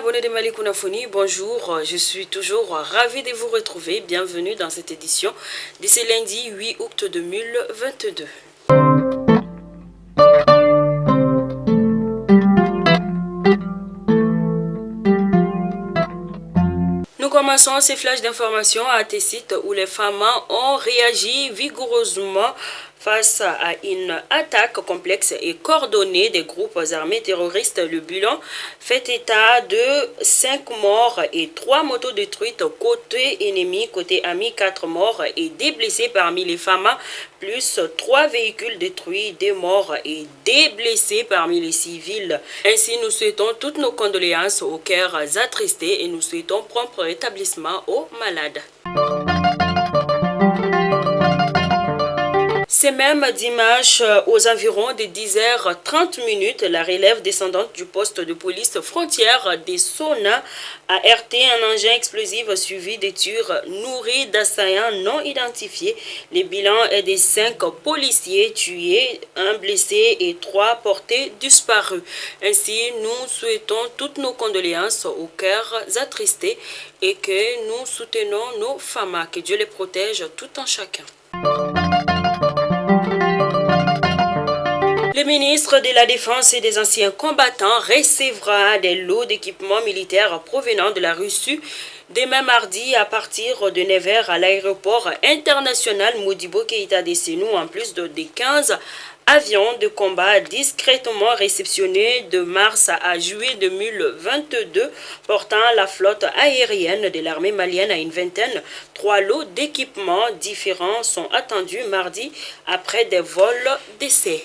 abonnés de Malikouna Foni, bonjour, je suis toujours ravie de vous retrouver. Bienvenue dans cette édition de ce lundi 8 août 2022. Nous commençons ces flashs d'informations à Tessit où les femmes ont réagi vigoureusement face à une attaque complexe et coordonnée des groupes armés terroristes. Le bilan fait état de 5 morts et 3 motos détruites côté ennemi, côté ami 4 morts et des blessés parmi les femmes, plus 3 véhicules détruits, des morts et des blessés parmi les civils. Ainsi, nous souhaitons toutes nos condoléances aux cœurs attristés et nous souhaitons prompt rétablissement aux malades. C'est même dimanche, aux environs de 10h30, la relève descendante du poste de police frontière des Sona a heurté un engin explosif suivi de tirs nourris d'assaillants non identifiés. Le bilan est de 5 policiers tués, 1 blessé et 3 portés disparus. Ainsi, nous souhaitons toutes nos condoléances aux cœurs attristés et que nous soutenons nos femmes. Que Dieu les protège tout en chacun. Le ministre de la Défense et des anciens combattants recevra des lots d'équipements militaires provenant de la Russie demain mardi à partir de 9h à l'aéroport international Modibo Keïta de Sénou, en plus de 15 avions de combat discrètement réceptionnés de mars à juillet 2022, portant la flotte aérienne de l'armée malienne à une vingtaine. 3 lots d'équipements différents sont attendus mardi après des vols d'essai.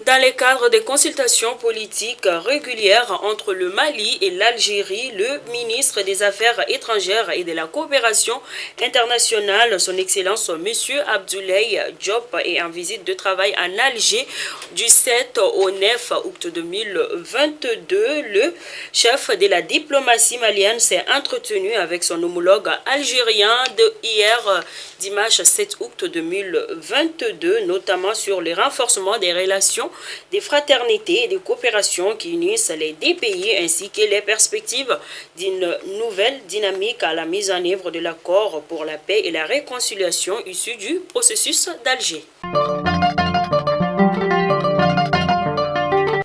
Dans le cadre des consultations politiques régulières entre le Mali et l'Algérie, le ministre des Affaires étrangères et de la coopération internationale, son Excellence M. Abdoulaye Diop, est en visite de travail en Alger du 7 au 9 août 2022. Le chef de la diplomatie malienne s'est entretenu avec son homologue algérien hier, dimanche 7 août 2022, notamment sur le renforcement des relations des fraternités et de coopération qui unissent les deux pays, ainsi que les perspectives d'une nouvelle dynamique à la mise en œuvre de l'accord pour la paix et la réconciliation issu du processus d'Alger.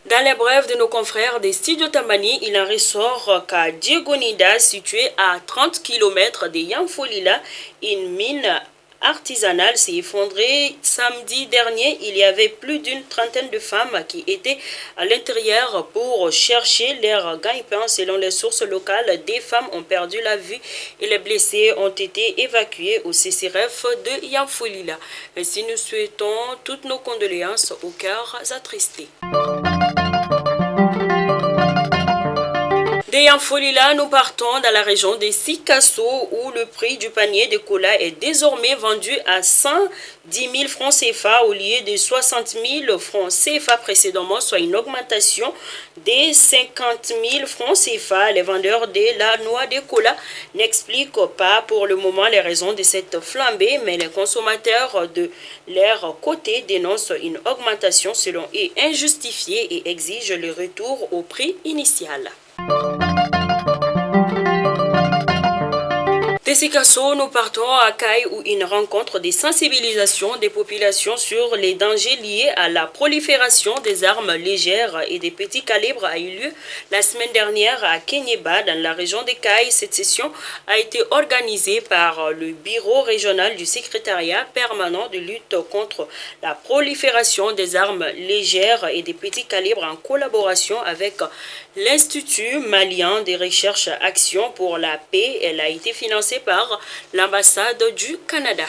Dans les brèves de nos confrères des studios Tamani, il en ressort qu'à Diegonida, situé à 30 km de Yanfolila, une mine artisanale s'est effondrée samedi dernier. Il y avait plus d'une trentaine de femmes qui étaient à l'intérieur pour chercher leur gagne-pain. Selon les sources locales, des femmes ont perdu la vue et les blessés ont été évacués au CCRF de Yanfolila. Ainsi, nous souhaitons toutes nos condoléances aux cœurs attristés. De Yanfolila, nous partons dans la région de Sikasso où le prix du panier de cola est désormais vendu à 110 000 francs CFA au lieu de 60 000 francs CFA précédemment, soit une augmentation de 50 000 francs CFA. Les vendeurs de la noix de cola n'expliquent pas pour le moment les raisons de cette flambée, mais les consommateurs de leur côté dénoncent une augmentation selon eux injustifiée et exigent le retour au prix initial. De Sikasso, nous partons à Caille où une rencontre de sensibilisation des populations sur les dangers liés à la prolifération des armes légères et des petits calibres a eu lieu la semaine dernière à Kenyeba dans la région de Caille. Cette session a été organisée par le bureau régional du secrétariat permanent de lutte contre la prolifération des armes légères et des petits calibres en collaboration avec l'Institut malien de recherche Action pour la paix. Elle a été financée par l'ambassade du Canada.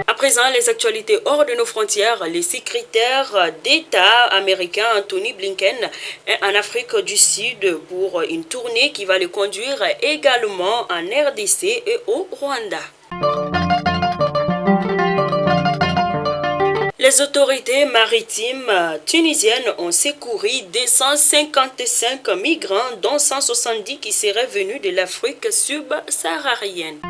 À présent, les actualités hors de nos frontières. Le secrétaire d'État américain Anthony Blinken est en Afrique du Sud pour une tournée qui va le conduire également en RDC et au Rwanda. Les autorités maritimes tunisiennes ont secouru 255 migrants, dont 170 qui seraient venus de l'Afrique subsaharienne.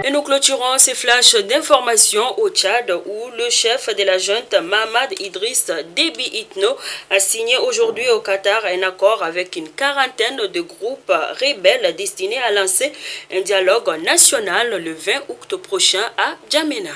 Et nous nous clôturons ces flashs d'informations au Tchad où le chef de la junte Mamad Idriss Déby Itno a signé aujourd'hui au Qatar un accord avec une quarantaine de groupes rebelles destinés à lancer un dialogue national le 20 août prochain à Djamena.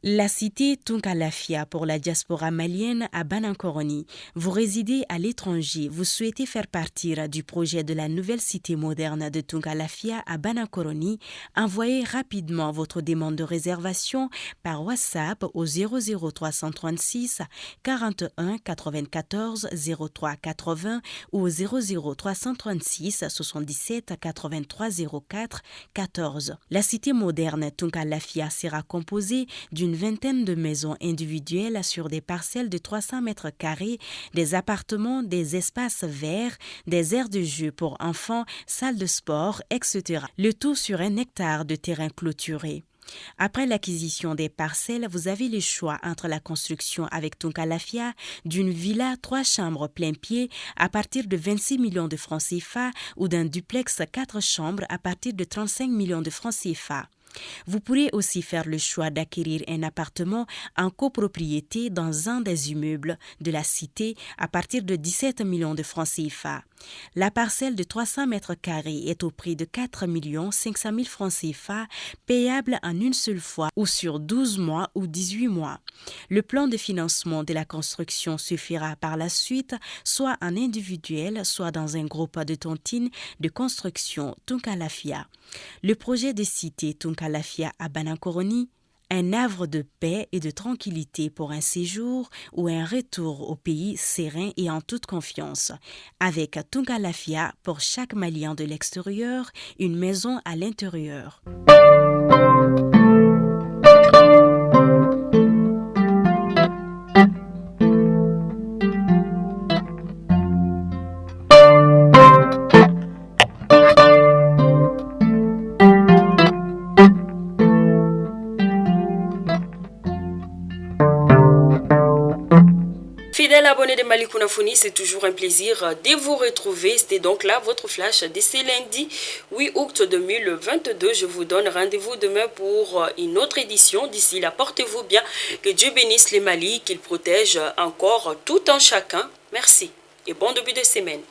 La cité Tunkalafia pour la diaspora malienne à Banankoroni. Vous résidez à l'étranger, vous souhaitez faire partir du projet de la nouvelle cité moderne de Tunkalafia à Banankoroni, envoyez rapidement votre demande de réservation par WhatsApp au 00336 41 94 03 80 ou au 00336 77 83 04 14. La cité moderne Tunkalafia sera composée d'une vingtaine de maisons individuelles sur des parcelles de 300 mètres carrés, des appartements, des espaces verts, des aires de jeu pour enfants, salles de sport, etc. Le tout sur 1 hectare de terrain clôturé. Après l'acquisition des parcelles, vous avez le choix entre la construction avec Tunkalafia d'une villa 3 chambres plein pied à partir de 26 millions de francs CFA ou d'un duplex 4 chambres à partir de 35 millions de francs CFA. Vous pourrez aussi faire le choix d'acquérir un appartement en copropriété dans un des immeubles de la cité à partir de 17 millions de francs CFA. La parcelle de 300 mètres carrés est au prix de 4 500 000 francs CFA, payable en une seule fois ou sur 12 mois ou 18 mois. Le plan de financement de la construction se fera par la suite soit en individuel, soit dans un groupe de tontines de construction Tunkalafia. Le projet de cité Tunkalafia à Banankoroni, un havre de paix et de tranquillité pour un séjour ou un retour au pays serein et en toute confiance. Avec Tunkalafia, pour chaque Malien de l'extérieur, une maison à l'intérieur. Fidèle abonné de Malikouna Founi, c'est toujours un plaisir de vous retrouver. C'était donc là votre flash de ce lundi 8 août 2022. Je vous donne rendez-vous demain pour une autre édition. D'ici là, portez-vous bien. Que Dieu bénisse les Mali, qu'il protège encore tout un chacun. Merci et bon début de semaine.